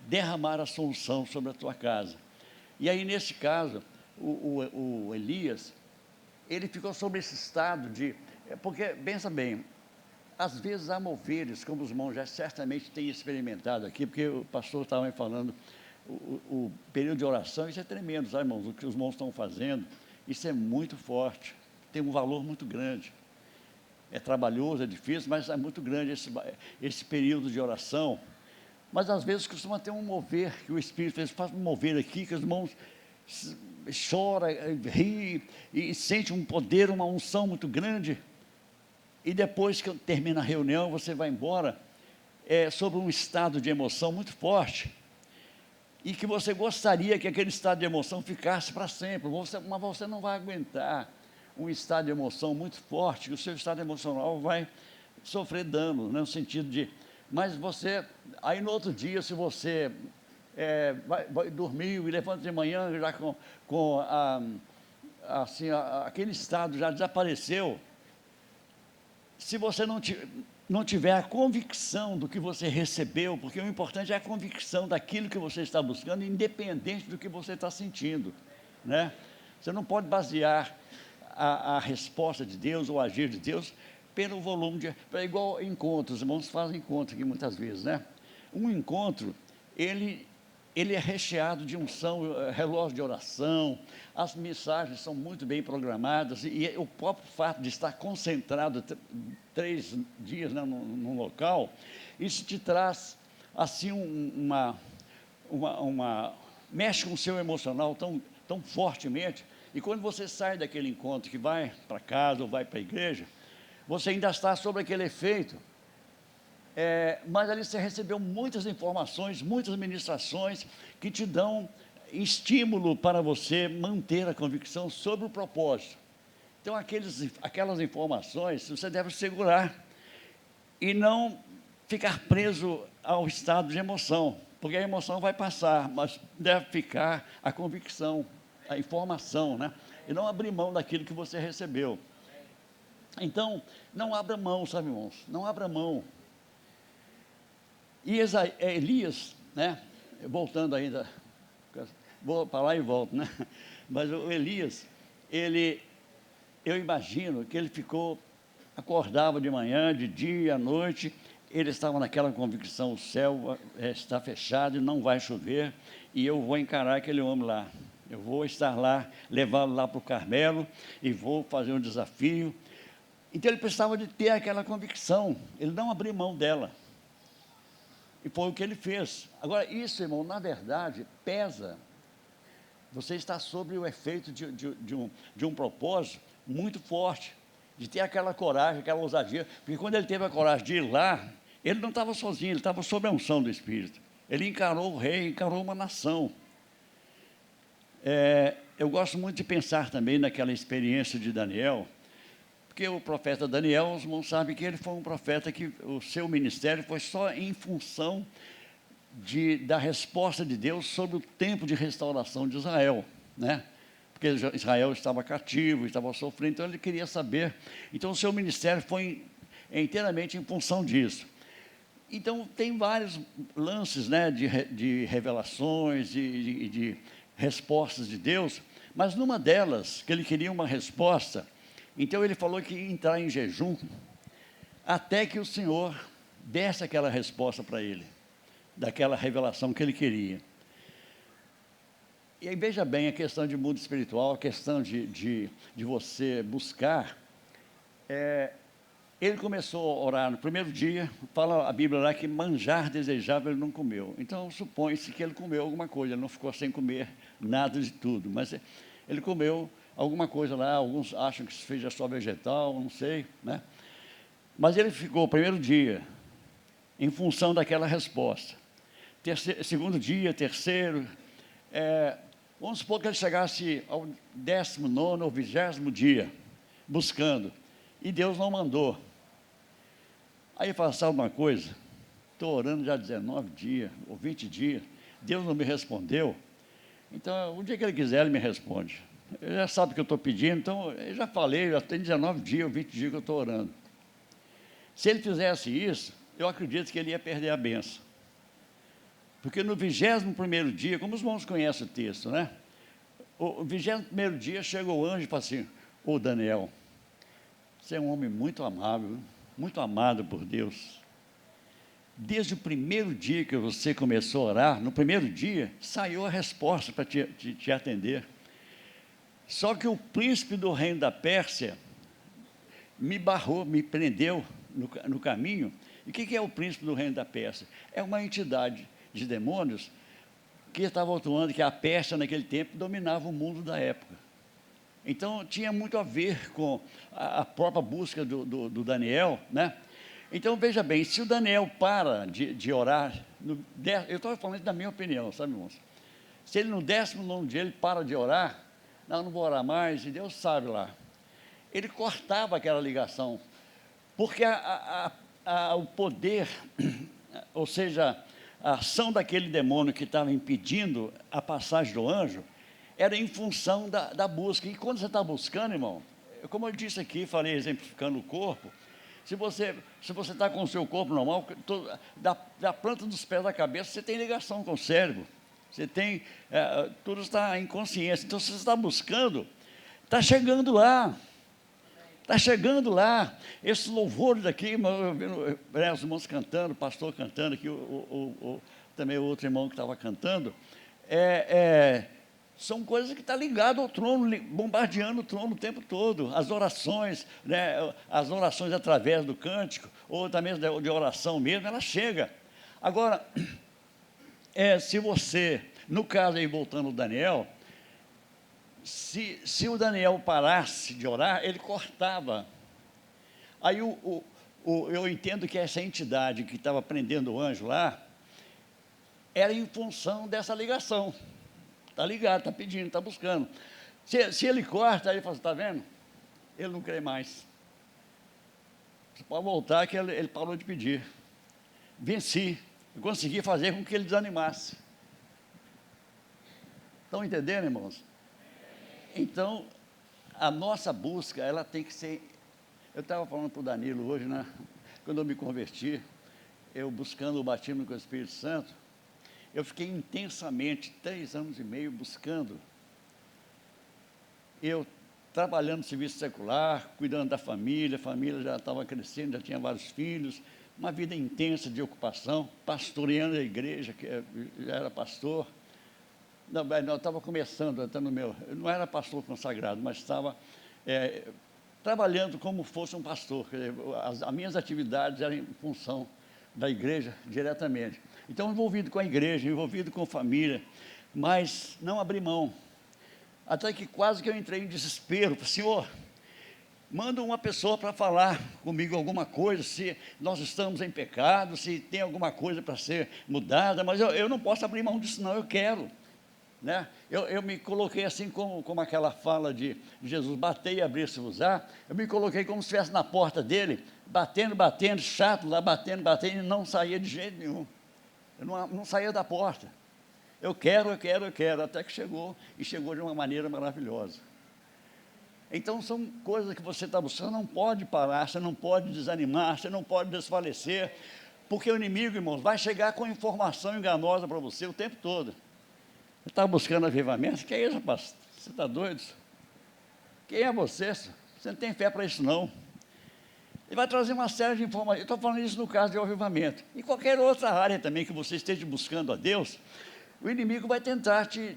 derramar a solução sobre a tua casa. E aí, nesse caso, o Elias, ele ficou sobre esse estado de... Porque, pensa bem, às vezes há moveres, como os irmãos já certamente têm experimentado aqui, porque o pastor estava me falando, o período de oração, isso é tremendo, sabe, irmãos? O que os irmãos estão fazendo, isso é muito forte, tem um valor muito grande. É trabalhoso, é difícil, mas é muito grande esse período de oração. Mas às vezes costuma ter um mover, que o Espírito faz um mover aqui, que os irmãos chora, ri e sente um poder, uma unção muito grande. E depois que termina a reunião, você vai embora sobre um estado de emoção muito forte e que você gostaria que aquele estado de emoção ficasse para sempre, mas você não vai aguentar um estado de emoção muito forte, o seu estado emocional vai sofrer dano, né, no sentido de... Mas você, aí no outro dia, se você vai dormir e levanta de manhã já com aquele estado já desapareceu. Se você não tiver a convicção do que você recebeu, porque o importante é a convicção daquilo que você está buscando, independente do que você está sentindo, né? Você não pode basear a resposta de Deus ou o agir de Deus pelo volume de... É igual encontros, os irmãos fazem encontro aqui muitas vezes, né? Um encontro, ele é recheado de unção, relógio de oração, as mensagens são muito bem programadas, e o próprio fato de estar concentrado 3 dias, né, num local, isso te traz, assim, mexe com o seu emocional tão fortemente, e quando você sai daquele encontro que vai para casa ou vai para a igreja, você ainda está sob aquele efeito, mas ali você recebeu muitas informações, muitas ministrações que te dão estímulo para você manter a convicção sobre o propósito. Então, aquelas informações você deve segurar e não ficar preso ao estado de emoção, porque a emoção vai passar, mas deve ficar a convicção, a informação, né? E não abrir mão daquilo que você recebeu. Então, não abra mão, sabe, irmãos? Não abra mão. E Elias, né? Voltando ainda, vou para lá e volto, né? Mas o Elias, eu imagino que ele acordava de manhã, de dia, à noite, ele estava naquela convicção, o céu está fechado e não vai chover, e eu vou encarar aquele homem lá. Eu vou estar lá, levá-lo lá para o Carmelo, e vou fazer um desafio. Então, ele precisava de ter aquela convicção, ele não abriu mão dela. E foi o que ele fez. Agora, isso, irmão, na verdade, pesa. Você está sob o efeito de um propósito muito forte, de ter aquela coragem, aquela ousadia, porque quando ele teve a coragem de ir lá, ele não estava sozinho, ele estava sob a unção do Espírito. Ele encarou o rei, encarou uma nação. Eu gosto muito de pensar também naquela experiência de Daniel, porque o profeta Daniel, os irmãos sabem que ele foi um profeta que o seu ministério foi só em função da resposta de Deus sobre o tempo de restauração de Israel, né? Porque Israel estava cativo, estava sofrendo, então ele queria saber. Então o seu ministério foi inteiramente em função disso. Então tem vários lances, né, de revelações, de respostas de Deus, mas numa delas, que ele queria uma resposta, então ele falou que ia entrar em jejum até que o Senhor desse aquela resposta para ele, daquela revelação que ele queria. E aí veja bem a questão de mundo espiritual, a questão de você buscar. Ele começou a orar no primeiro dia, fala a Bíblia lá que manjar desejável ele não comeu. Então supõe-se que ele comeu alguma coisa, ele não ficou sem comer nada de tudo, mas ele comeu alguma coisa lá, alguns acham que seja só vegetal, não sei, né? Mas ele ficou o primeiro dia em função daquela resposta. Segundo dia, terceiro, vamos supor que ele chegasse ao 19º ou 20º dia, buscando, e Deus não mandou. Aí fala, sabe uma coisa? Estou orando já 19 dias, ou 20 dias, Deus não me respondeu, então, o dia que ele quiser, ele me responde. Ele já sabe o que eu estou pedindo, então, eu já falei, já tem 19 dias ou 20 dias que eu estou orando. Se ele fizesse isso, eu acredito que ele ia perder a bênção. Porque no 21º dia, como os irmãos conhecem o texto, né? O 21º dia chega o anjo e fala assim, Ô Daniel, você é um homem muito amável, muito amado por Deus. Desde o primeiro dia que você começou a orar, no primeiro dia, saiu a resposta para te atender. Só que o príncipe do reino da Pérsia me barrou, me prendeu no caminho. E o que é o príncipe do reino da Pérsia? É uma entidade de demônios que estava atuando, que a Pérsia naquele tempo dominava o mundo da época. Então tinha muito a ver com a própria busca do Daniel, né? Então veja bem, se o Daniel para de orar, eu estava falando da minha opinião, sabe, irmãos? Se ele no 19º dia ele para de orar, não vou orar mais, e Deus sabe lá. Ele cortava aquela ligação, porque o poder, ou seja, a ação daquele demônio que estava impedindo a passagem do anjo, era em função da busca. E quando você está buscando, irmão, como eu disse aqui, falei exemplificando o corpo, se você está com o seu corpo normal, da planta dos pés da cabeça, você tem ligação com o cérebro. Você tem, tudo está em consciência. Então, se você está buscando, está chegando lá. Está chegando lá. Esses louvores daqui, os irmãos cantando, o pastor cantando aqui, também o outro irmão que estava cantando, são coisas que estão ligadas ao trono, bombardeando o trono o tempo todo. As orações, né, as orações através do cântico, ou também de oração mesmo, ela chega. Agora, se você, no caso aí, voltando ao Daniel, se o Daniel parasse de orar, ele cortava. Aí eu entendo que essa entidade que estava prendendo o anjo lá, era em função dessa ligação. Está ligado, está pedindo, está buscando. Se ele corta, aí ele fala, está vendo? Ele não crê mais. Você pode voltar que ele parou de pedir. Venci. Eu consegui fazer com que ele desanimasse. Estão entendendo, irmãos? Então, a nossa busca, ela tem que ser... Eu estava falando para o Danilo hoje, né? Quando eu me converti, eu buscando o batismo com o Espírito Santo, eu fiquei intensamente 3 anos e meio buscando. Eu trabalhando no serviço secular, cuidando da família, a família já estava crescendo, já tinha vários filhos, uma vida intensa de ocupação, pastoreando a igreja, que já era pastor. Não, eu estava começando, até eu não era pastor consagrado, mas estava trabalhando como fosse um pastor. As minhas atividades eram em função da igreja diretamente. Então, envolvido com a igreja, envolvido com a família, mas não abri mão. Até que quase que eu entrei em desespero. Senhor, manda uma pessoa para falar comigo alguma coisa, se nós estamos em pecado, se tem alguma coisa para ser mudada, mas eu não posso abrir mão disso não, eu quero. Né? Eu me coloquei assim como aquela fala de Jesus, batei e abrir-se-vos-á. Eu me coloquei como se estivesse na porta dele, batendo, chato lá, batendo, e não saía de jeito nenhum. Eu não saía da porta. Eu quero, até que chegou, e chegou de uma maneira maravilhosa. Então, são coisas que você está buscando, não pode parar, você não pode desanimar, você não pode desfalecer, porque o inimigo, irmãos, vai chegar com informação enganosa para você o tempo todo. Você está buscando avivamento? Que é isso, rapaz? Você está doido? Quem é você? Você não tem fé para isso, não. Ele vai trazer uma série de informações. Eu estou falando isso no caso de avivamento. Em qualquer outra área também que você esteja buscando a Deus, o inimigo vai tentar te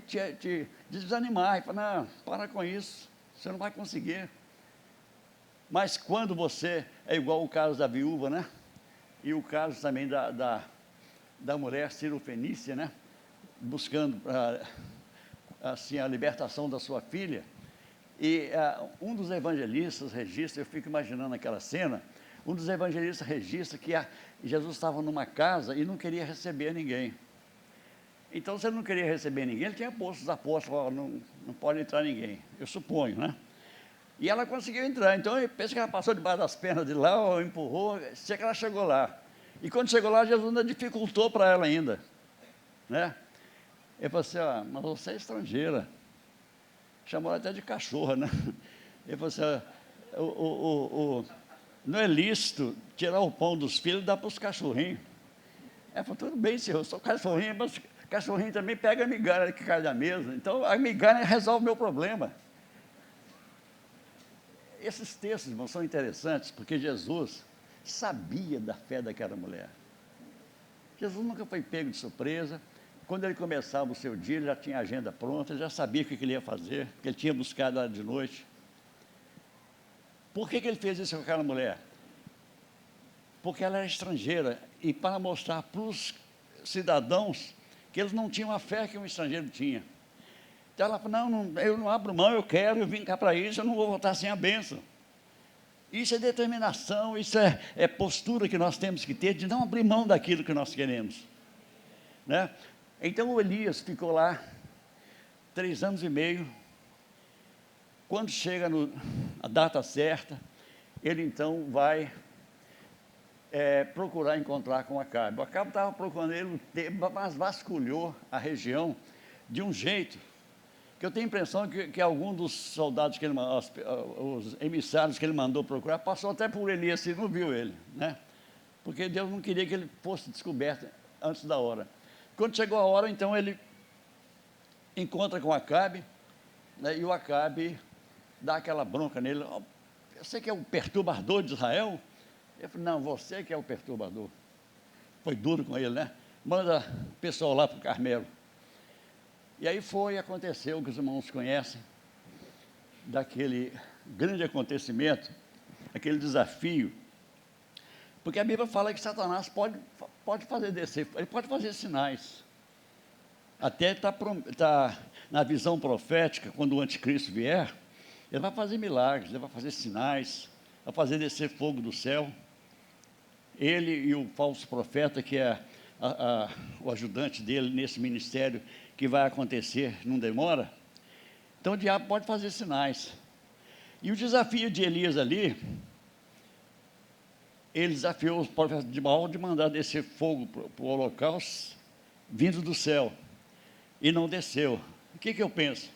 desanimar e falar, não, para com isso, você não vai conseguir. Mas quando você, é igual o caso da viúva, né? E o caso também da mulher cirofenícia, né? Buscando assim, a libertação da sua filha. E um dos evangelistas registra, eu fico imaginando aquela cena, um dos evangelistas registra que Jesus estava numa casa e não queria receber ninguém. Então, se ele não queria receber ninguém, ele tinha posto os apóstolos, não pode entrar ninguém, eu suponho, né? E ela conseguiu entrar, então eu penso que ela passou debaixo das pernas de lá, ou empurrou, sei que ela chegou lá. E quando chegou lá, Jesus ainda dificultou para ela ainda, né? Ele falou assim, mas você é estrangeira. Chamou ela até de cachorra, né? Ele falou assim, não é lícito tirar o pão dos filhos e dar para os cachorrinhos. Ela falou, tudo bem, senhor, eu sou cachorrinho, mas cachorrinho também pega a migalha que cai da mesa. Então, a migalha resolve o meu problema. esses textos, irmãos, são interessantes, porque Jesus sabia da fé daquela mulher. Jesus nunca foi pego de surpresa. Quando ele começava o seu dia, ele já tinha a agenda pronta, ele já sabia o que ele ia fazer, porque ele tinha buscado ela de noite. Por que ele fez isso com aquela mulher? Porque ela era estrangeira, e para mostrar para os cidadãos que eles não tinham a fé que um estrangeiro tinha. Então ela falou, não, eu não abro mão, eu vim cá para isso, eu não vou voltar sem a bênção. Isso é determinação, isso é postura que nós temos que ter, de não abrir mão daquilo que nós queremos. Né? Então o Elias ficou lá 3 anos e meio. Quando chega a data certa, ele então vai procurar encontrar com Acabe. O Acabe estava procurando ele, mas vasculhou a região de um jeito que eu tenho a impressão que algum dos soldados que ele mandou, os emissários que ele mandou procurar, passou até por Elias e não viu ele, né? Porque Deus não queria que ele fosse descoberto antes da hora. Quando chegou a hora, então ele encontra com Acabe, né, e o Acabe dá aquela bronca nele. Oh, você que é o perturbador de Israel? Ele falou, não, você que é o perturbador. Foi duro com ele, né? Manda o pessoal lá para o Carmelo. E aí aconteceu o que os irmãos conhecem, daquele grande acontecimento, aquele desafio, porque a Bíblia fala que Satanás pode fazer descer, ele pode fazer sinais, até tá na visão profética, quando o anticristo vier, ele vai fazer milagres, ele vai fazer sinais, vai fazer descer fogo do céu, ele e o falso profeta, que é o ajudante dele nesse ministério, que vai acontecer, não demora. Então o diabo pode fazer sinais. E o desafio de Elias ali, ele desafiou os profetas de Baal de mandar descer fogo para o holocausto, vindo do céu, e não desceu. O que eu penso?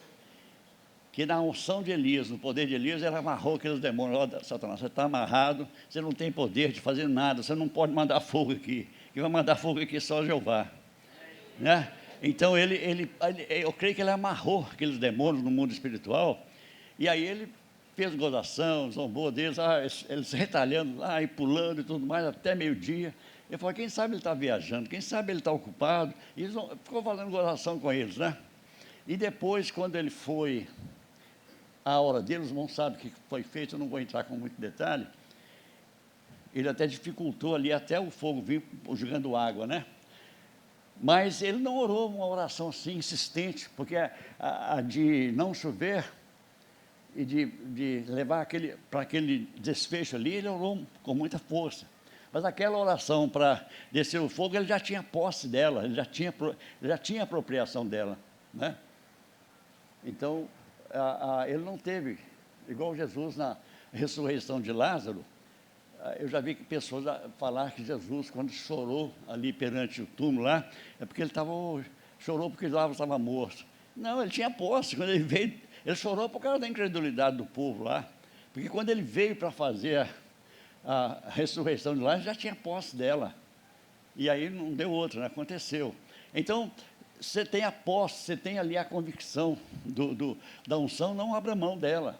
Que na unção de Elias, no poder de Elias, ele amarrou aqueles demônios. Ó, Satanás, você está amarrado, você não tem poder de fazer nada, você não pode mandar fogo aqui. Quem vai mandar fogo aqui é só Jeová. Né? Então, eu creio que ele amarrou aqueles demônios no mundo espiritual, e aí ele fez gozação, zombou deles, eles retalhando lá e pulando e tudo mais, até meio-dia. Eu falei, quem sabe ele está viajando, quem sabe ele está ocupado, e eles ficou fazendo gozação com eles, né? E depois, quando ele foi, a hora deles, não sabe o que foi feito, eu não vou entrar com muito detalhe, ele até dificultou ali, até o fogo vir jogando água, né? Mas ele não orou uma oração assim, insistente, porque a de não chover e de levar para aquele desfecho ali, ele orou com muita força. Mas aquela oração para descer o fogo, ele já tinha posse dela, ele já tinha apropriação dela, né? Então, ele não teve, igual Jesus na ressurreição de Lázaro. Eu já vi pessoas falar que Jesus, quando chorou ali perante o túmulo lá, é porque ele chorou porque Lázaro estava morto. Não, ele tinha posse. Quando ele veio, ele chorou por causa da incredulidade do povo lá. Porque quando ele veio para fazer a ressurreição de Lázaro, já tinha posse dela. E aí não deu outra, né? Aconteceu. Então, você tem a posse, você tem ali a convicção da unção, não abra mão dela.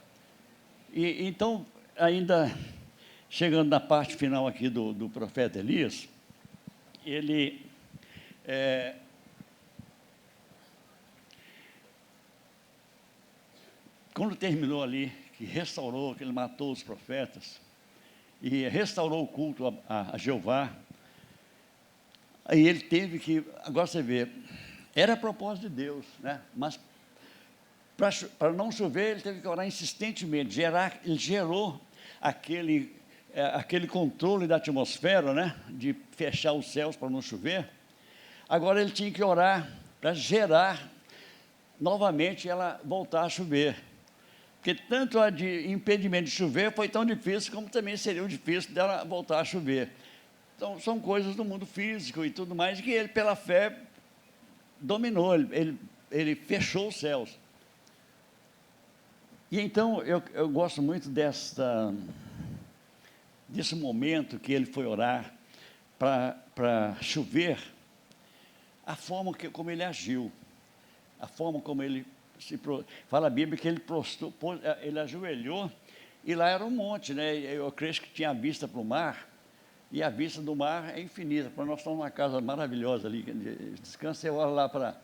E então, ainda chegando na parte final aqui do profeta Elias, ele quando terminou ali, que restaurou, que ele matou os profetas, e restaurou o culto a Jeová, aí ele teve que, agora você vê, era a propósito de Deus, né? Mas para não chover, ele teve que orar insistentemente, ele gerou aquele controle da atmosfera, né, de fechar os céus para não chover. Agora ele tinha que orar para gerar novamente ela voltar a chover, porque tanto a de impedimento de chover foi tão difícil, como também seria difícil dela voltar a chover. Então são coisas do mundo físico e tudo mais, que ele pela fé dominou, ele fechou os céus. E então eu gosto muito desse momento que ele foi orar para chover, a forma como ele agiu, a forma como ele fala a Bíblia que ele ajoelhou E lá era um monte, né? Eu creio que tinha vista para o mar, e a vista do mar é infinita. Para nós estamos numa casa maravilhosa ali, de descanso, você olha lá para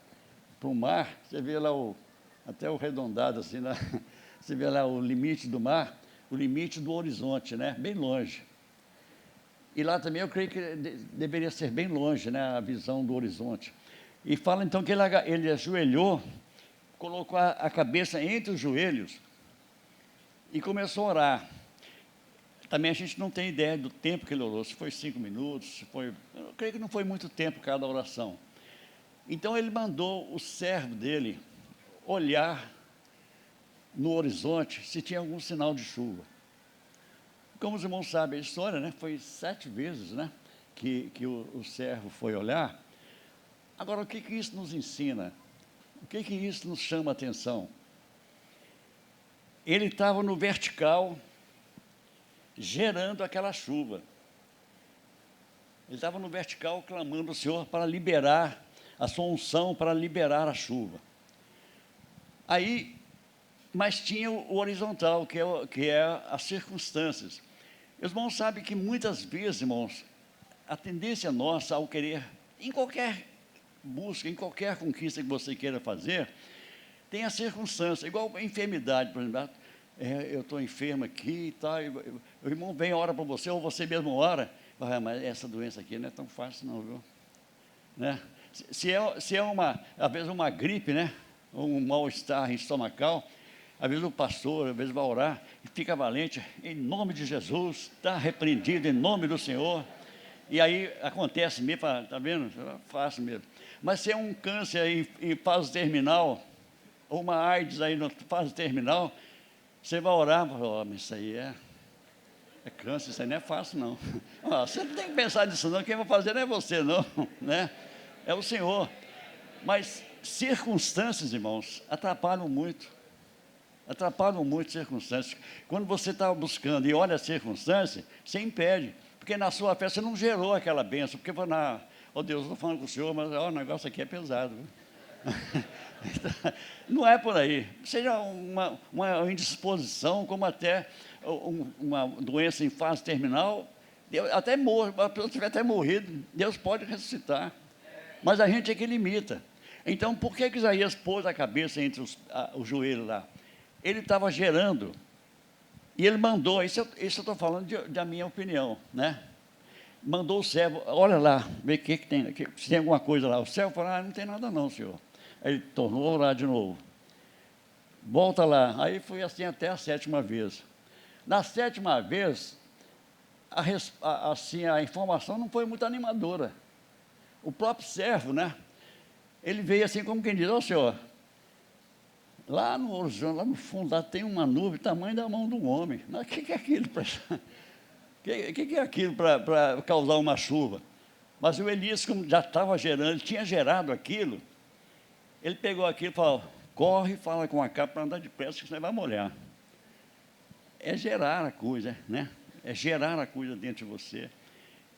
o mar, você vê lá até o arredondado, assim, né? Você vê lá o limite do mar, o limite do horizonte, né? Bem longe. E lá também eu creio que deveria ser bem longe, né? A visão do horizonte. E fala então que ele ajoelhou, colocou a cabeça entre os joelhos e começou a orar. Também a gente não tem ideia do tempo que ele orou, se foi 5 minutos, se foi... Eu creio que não foi muito tempo cada oração. Então ele mandou o servo dele olhar no horizonte se tinha algum sinal de chuva. Como os irmãos sabem a história, né? Foi 7 vezes, né? que o servo foi olhar. Agora, o que isso nos ensina? O que isso nos chama a atenção? Ele estava no vertical, gerando aquela chuva. Ele estava no vertical, clamando ao Senhor para liberar a sua unção, para liberar a chuva. Aí, mas tinha o horizontal, que é as circunstâncias. Os irmãos sabem que muitas vezes, irmãos, a tendência nossa ao querer, em qualquer busca, em qualquer conquista que você queira fazer, tem a circunstância, igual a enfermidade, por exemplo. Eu estou enfermo aqui e tal, o irmão vem, ora para você, ou você mesmo ora, mas essa doença aqui não é tão fácil não, viu? Né? Se é às vezes uma gripe, né? Ou um mal-estar estomacal, às vezes o pastor, às vezes vai orar, e fica valente, em nome de Jesus, está repreendido em nome do Senhor, e aí acontece mesmo, está vendo? Fácil mesmo. Mas se é um câncer em fase terminal, ou uma AIDS aí na fase terminal, você vai orar, mas isso aí é câncer, isso aí não é fácil não. Você não tem que pensar nisso não, quem vai fazer não é você não, né? É o Senhor. Mas circunstâncias, irmãos, atrapalham muito circunstâncias. Quando você está buscando e olha a circunstância, você impede, porque na sua fé você não gerou aquela bênção, porque foi Deus, estou falando com o Senhor, mas o negócio aqui é pesado, viu? Não é por aí. Seja uma indisposição, como até uma doença em fase terminal, até morre, a pessoa tiver até morrido, Deus pode ressuscitar, mas a gente é que limita. Então, por que Isaías pôs a cabeça entre os joelhos lá? Ele estava gerando, e ele mandou, isso eu estou falando da minha opinião, né? Mandou o servo, olha lá, vê o que tem, se tem alguma coisa lá. O servo falou, não tem nada não, senhor. Aí ele tornou a orar de novo. Volta lá. Aí foi assim até a 7ª vez. Na 7ª vez, a informação não foi muito animadora. O próprio servo, né? Ele veio assim como quem diz, senhor, lá no horizonte, lá no fundo, lá tem uma nuvem tamanho da mão do homem. Mas o que é aquilo? Que é aquilo para causar uma chuva? Mas o Elias, como já estava gerando, ele tinha gerado aquilo, ele pegou aquilo e falou, corre e fala com a capa para andar depressa, que você vai molhar. É gerar a coisa, né? É gerar a coisa dentro de você,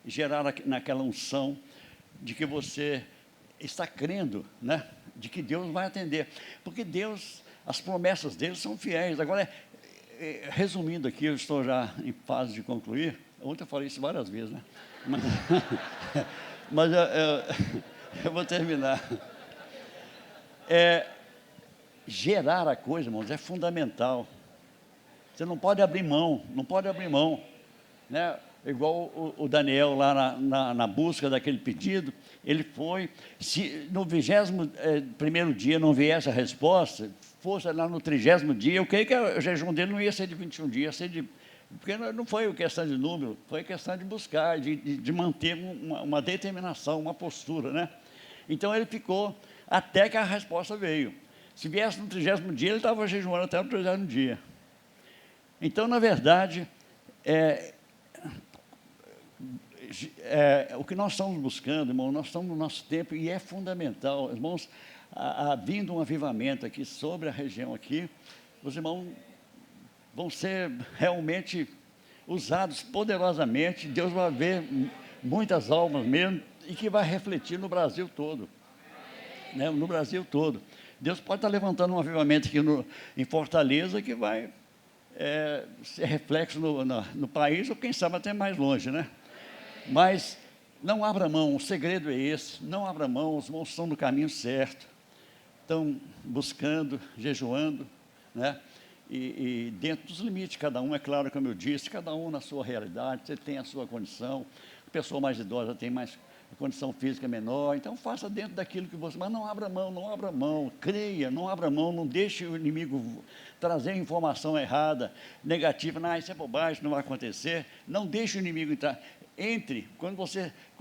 gerar naquela unção de que você está crendo, né? De que Deus vai atender. Porque Deus, as promessas dele são fiéis. Agora, resumindo aqui, eu estou já em fase de concluir. Ontem eu falei isso várias vezes, né? Mas eu vou terminar. Gerar a coisa, irmãos, é fundamental. Você não pode abrir mão, né? Igual o Daniel lá na busca daquele pedido, ele foi, se no 21º dia não viesse a resposta, fosse lá no 30º dia, eu creio que o jejum dele não ia ser de 21 dias, ia ser porque não foi questão de número, foi questão de buscar, de manter uma determinação, uma postura, né? Então ele ficou até que a resposta veio. Se viesse no 30º dia, ele estava jejuando até o 30º dia. Então, na verdade, o que nós estamos buscando, irmão, nós estamos no nosso tempo e é fundamental, irmãos, vindo um avivamento aqui sobre a região aqui, os irmãos vão ser realmente usados poderosamente, Deus vai ver muitas almas mesmo e que vai refletir no Brasil todo, né? No Brasil todo. Deus pode estar levantando um avivamento aqui em Fortaleza que vai ser reflexo no país, ou quem sabe até mais longe, né? Mas não abra mão, o segredo é esse, não abra mão, os irmãos estão no caminho certo, estão buscando, jejuando, né? E dentro dos limites de cada um, é claro, como eu disse, cada um na sua realidade, você tem a sua condição, a pessoa mais idosa tem mais condição física menor, então faça dentro daquilo que você... Mas não abra mão, creia, não abra mão, não deixe o inimigo trazer informação errada, negativa, não, isso é bobagem, não vai acontecer, não deixe o inimigo entrar. Entre, como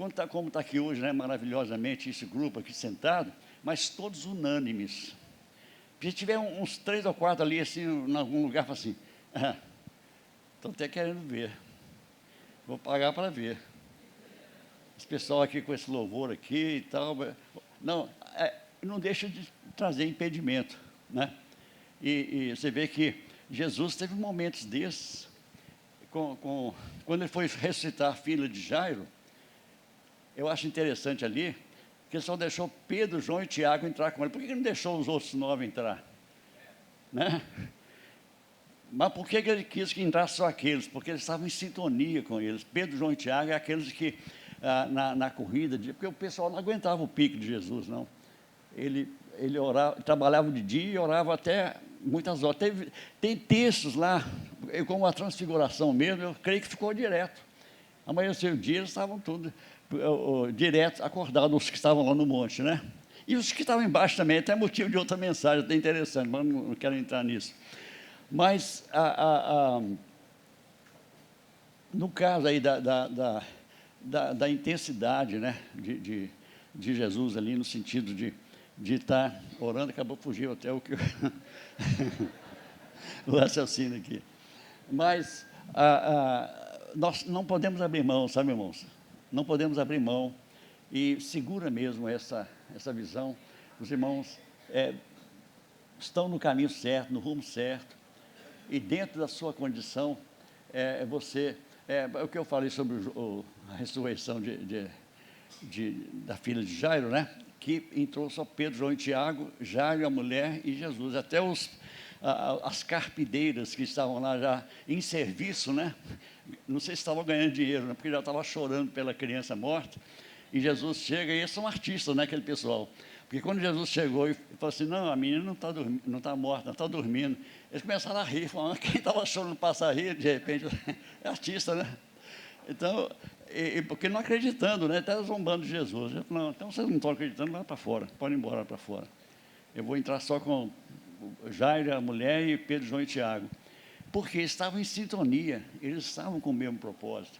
está aqui hoje, né, maravilhosamente, esse grupo aqui sentado, mas todos unânimes. Se tiver uns 3 ou 4 ali, assim, em algum lugar, fala assim, estou até querendo ver, vou pagar para ver. Esse pessoal aqui com esse louvor aqui e tal, não deixa de trazer impedimento, né? E você vê que Jesus teve momentos desses, quando ele foi ressuscitar a filha de Jairo, eu acho interessante ali, que ele só deixou Pedro, João e Tiago entrar com ele. Por que ele não deixou os outros 9 entrar? Né? Mas por que ele quis que entrasse só aqueles? Porque eles estavam em sintonia com eles. Pedro, João e Tiago é aqueles que, na corrida, porque o pessoal não aguentava o pique de Jesus, não. Ele orava, trabalhava de dia e orava até muitas horas. Tem textos lá, como a transfiguração mesmo, eu creio que ficou direto. Amanheceu o dia, eles estavam todos direto acordados, os que estavam lá no monte, né? E os que estavam embaixo também, até motivo de outra mensagem, até interessante, mas não quero entrar nisso. Mas, no caso aí da intensidade, né, de Jesus ali, no sentido de estar orando, acabou fugindo até o que o raciocínio aqui. Mas nós não podemos abrir mão, sabe, irmãos? Não podemos abrir mão, e segura mesmo essa visão. Os irmãos estão no caminho certo, no rumo certo, e dentro da sua condição, o que eu falei sobre a ressurreição da filha de Jairo, né? Que entrou só Pedro, João e Tiago, Jairo, a mulher e Jesus. Até as carpideiras que estavam lá já em serviço, né? Não sei se estavam ganhando dinheiro, né? Porque já estava chorando pela criança morta. E Jesus chega, e eles são artistas, né, aquele pessoal. Porque quando Jesus chegou e falou assim, não, a menina não está morta, não está dormindo. Eles começaram a rir, falando, quem estava chorando passa a rir, de repente, é artista, né? Então, porque não acreditando, né? Até zombando de Jesus. Eu falei, não, então vocês não estão acreditando, vai para fora, podem ir embora para fora. Eu vou entrar só com Jairo, a mulher, e Pedro, João e Tiago. Porque estavam em sintonia, eles estavam com o mesmo propósito.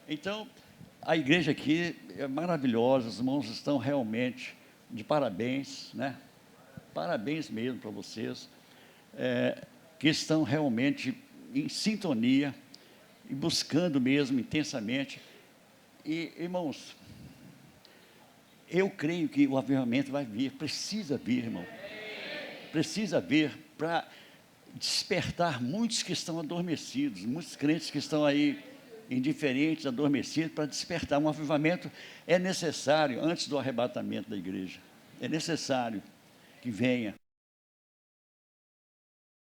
Então, a igreja aqui é maravilhosa, os irmãos estão realmente de parabéns, né? Parabéns mesmo para vocês, que estão realmente em sintonia e buscando mesmo intensamente. E, irmãos, eu creio que o avivamento vai vir, precisa vir, irmão. Precisa vir para despertar muitos que estão adormecidos, muitos crentes que estão aí indiferentes, adormecidos, para despertar. Um avivamento é necessário antes do arrebatamento da igreja. É necessário que venha.